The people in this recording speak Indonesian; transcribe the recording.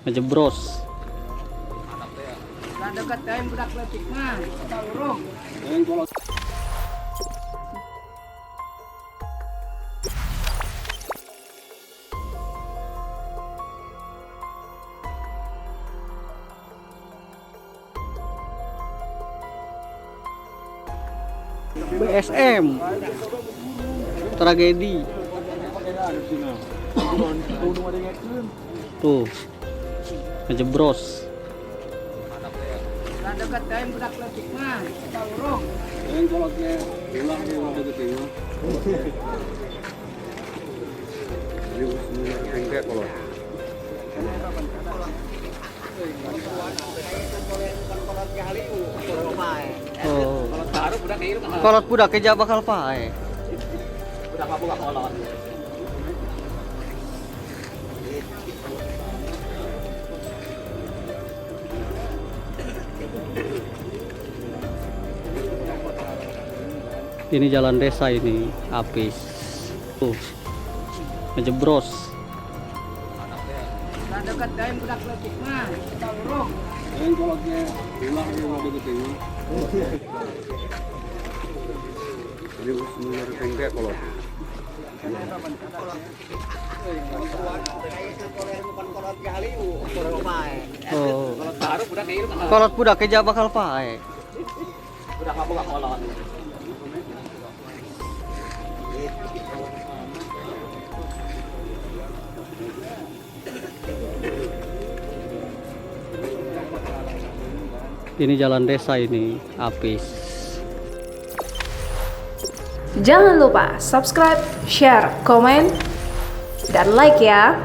ngejebros. Nah, dekat time budak letik mah, kita urung. BSM tragedi tuh ngejebros. Nah, dekat time budak letik mah, kita urung. Oh, kolot budak keja bakal pae. Ini jalan desa ini, habis. Tuh, ngejebros. Nah, dekat time budak letik mah, kita urung. Oh, kolot budak keja bakal pae. Ini jalan desa ini, habis. Jangan lupa subscribe, share, komen, dan like ya.